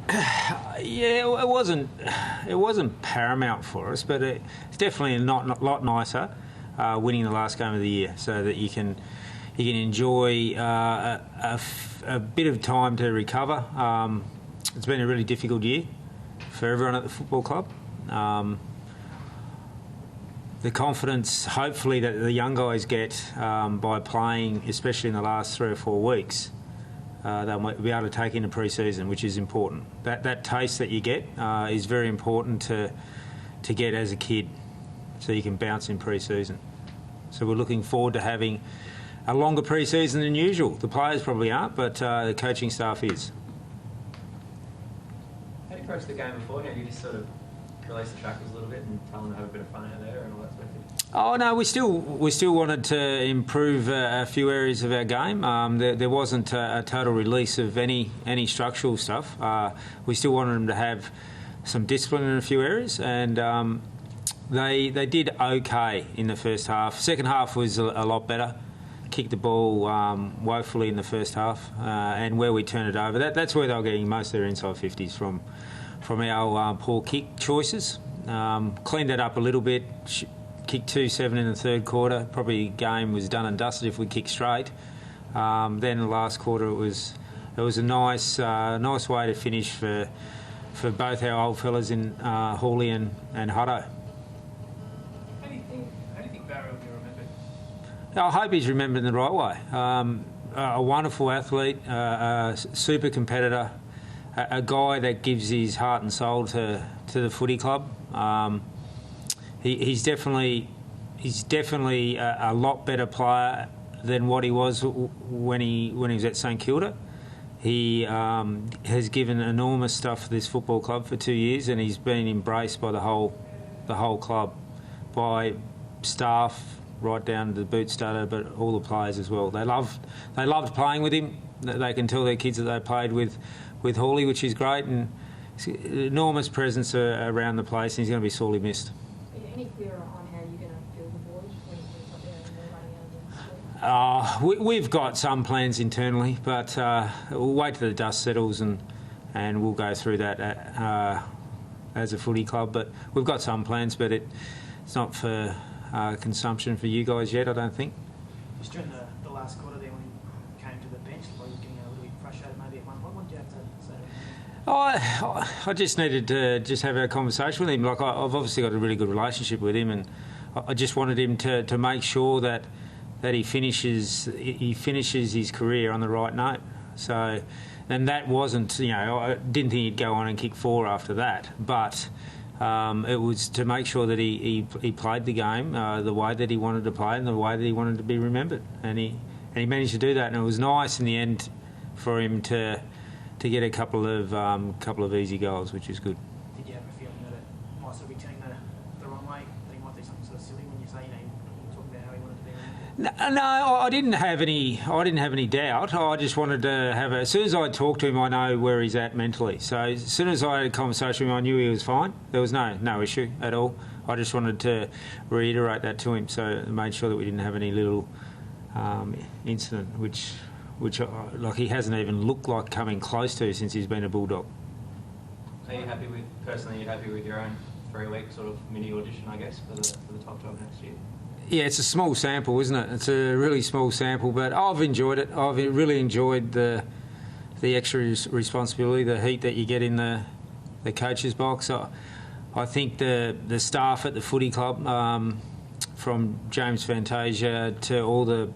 Yeah, it wasn't. It wasn't paramount for us, but it's definitely not a lot nicer winning the last game of the year, so that you can enjoy a bit of time to recover. It's been a really difficult year for everyone at the football club. The confidence, hopefully, that the young guys get by playing, especially in the last 3 or 4 weeks, they'll be able to take into pre-season, which is important. That taste that you get is very important to get as a kid, so you can bounce in pre-season. So we're looking forward to having a longer pre-season than usual. The players probably aren't, but the coaching staff is. How do you approach the game beforehand? You just sort of release the shackles a little bit and tell them to have a bit of fun out there and all that sort of thing? Oh no, we still wanted to improve a few areas of our game. There wasn't a total release of any structural stuff. We still wanted them to have some discipline in a few areas, and they did okay in the first half. Second half was a lot better. Kicked the ball woefully in the first half, and where we turned it over, that's where they were getting most of their inside 50s from our poor kick choices. Cleaned that up a little bit. Kicked 2-7 in the third quarter. Probably game was done and dusted if we kicked straight. Then the last quarter it was a nice way to finish for both our old fellas in Hawley and Hutto. How do you think Barry will be remembered? I hope he's remembered in the right way. A wonderful athlete, a super competitor, a guy that gives his heart and soul to the footy club. He's definitely a lot better player than what he was when he was at St Kilda. He has given enormous stuff for this football club for 2 years, and he's been embraced by the whole club, by staff right down to the boot starter, but all the players as well. They loved playing with him. They can tell their kids that they played with Hawley, which is great, and enormous presence around the place, and he's going to be sorely missed. Any clearer on how you're going to fill the void when you're up there and they're running out of the school? We've got some plans internally, but we'll wait till the dust settles and we'll go through that as a footy club. But we've got some plans, but it's not for consumption for you guys yet, I don't think. Just during the last quarter there when he came to the bench, like he was getting a little bit frustrated maybe at one point. What did you have to say to him? I just needed to just have a conversation with him. Like I've obviously got a really good relationship with him, and I just wanted him to make sure that he finishes his career on the right note. So, and that wasn't, I didn't think he'd go on and kick 4 after that, but it was to make sure that he played the game the way that he wanted to play and the way that he wanted to be remembered, and he managed to do that. And it was nice in the end for him to get a couple of easy goals, which is good. Did you have a feeling that it might sort of be turning the wrong way? That he might do something sort of silly when you say, you talk about how he wanted to be remembered? No, I didn't have any doubt. I just wanted to have as soon as I talked to him, I know where he's at mentally. So as soon as I had a conversation with him, I knew he was fine. There was no issue at all. I just wanted to reiterate that to him, so I made sure that we didn't have any little incident, which like he hasn't even looked like coming close to since he's been a Bulldog. Are you happy with your own 3-week sort of mini audition, I guess, for the top job next year? Yeah, it's a small sample, isn't it? It's a really small sample, but I've enjoyed it. I've really enjoyed the extra responsibility, the heat that you get in the coach's box. I think the staff at the footy club, from James Fantasia to all the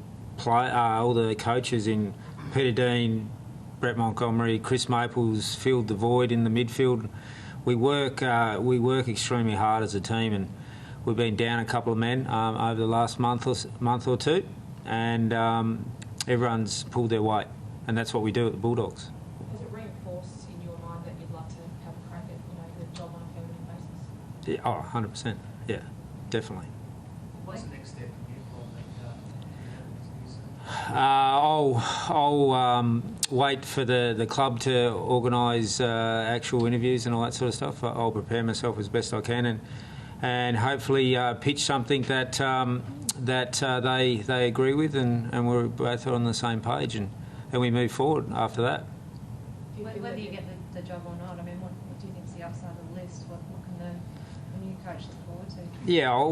coaches in Peter Dean, Brett Montgomery, Chris Maples, filled the void in the midfield. We work extremely hard as a team, and we've been down a couple of men over the last month or two, and everyone's pulled their weight, and that's what we do at the Bulldogs. Has it reinforced in your mind that you'd like to have a crack at the job on a permanent basis? Yeah, 100%. Yeah, definitely. What's the next step from you, Paul? I'll wait for the club to organise actual interviews and all that sort of stuff. I'll prepare myself as best I can and hopefully pitch something that they agree with and we're both on the same page and we move forward after that. Whether you get the the job or not? I mean, what do you think is the upside of the list? What can the new coach look forward to? Yeah,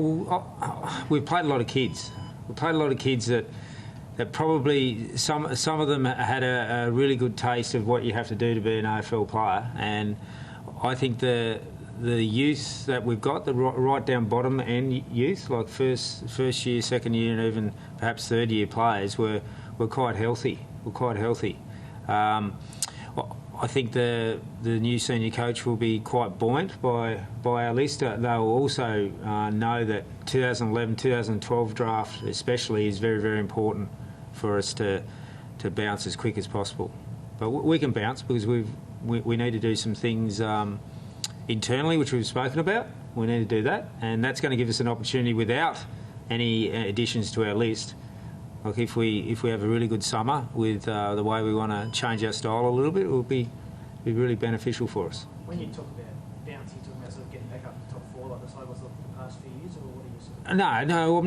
we've played a lot of kids. We've played a lot of kids that probably some of them had a really good taste of what you have to do to be an AFL player, and I think the youth that we've got, the right down bottom end youth, like first year, second year, and even perhaps third year players, were quite healthy. I think the new senior coach will be quite buoyant by our list. They'll also know that 2011, 2012 draft especially is very, very important for us to bounce as quick as possible. But we can bounce because we need to do some things internally, which we've spoken about. We need to do that, and that's going to give us an opportunity without any additions to our list. Like if we have a really good summer with the way we want to change our style a little bit, it will be really beneficial for us. When you talk about bounce, you're talking about sort of getting back up to the top four like the Tigers of the past few years, or what are you sort of... No,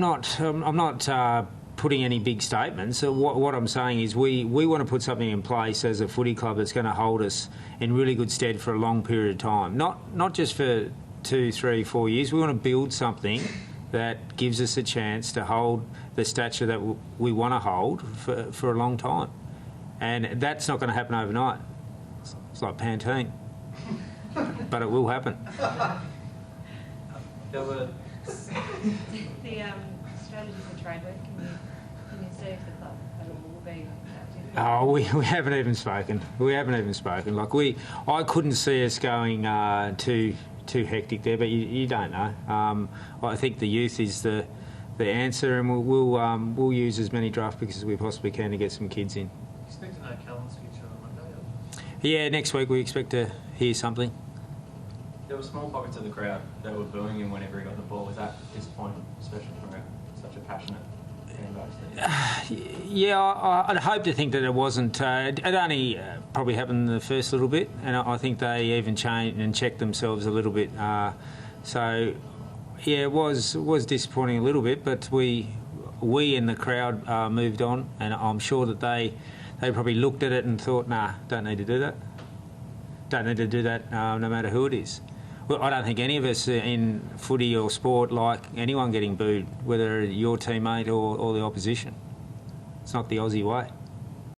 I'm not putting any big statements. What I'm saying is we want to put something in place as a footy club that's going to hold us in really good stead for a long period of time. Not just for 2, 3, 4 years. We want to build something that gives us a chance to hold the stature that we want to hold for a long time. And that's not going to happen overnight. It's like Pantene. But it will happen. There were... The strategy for trade work, can you see if the club will be active? Oh, we haven't even spoken. Like I couldn't see us going too hectic there, but you don't know. I think the youth is the answer, and we'll use as many draft picks as we possibly can to get some kids in. Expect to know Callan's future on Monday? Yeah, next week we expect to hear something. There were small pockets of the crowd that were booing him whenever he got the ball. Was that disappointing, especially from such a passionate fan base? Yeah, I'd hope to think that it wasn't. It only probably happened the first little bit, and I think they even changed and checked themselves a little bit. So, yeah, it was disappointing a little bit, but we and the crowd moved on, and I'm sure that they probably looked at it and thought, nah, don't need to do that. Don't need to do that no matter who it is. Well, I don't think any of us in footy or sport like anyone getting booed, whether your teammate or the opposition. It's not the Aussie way.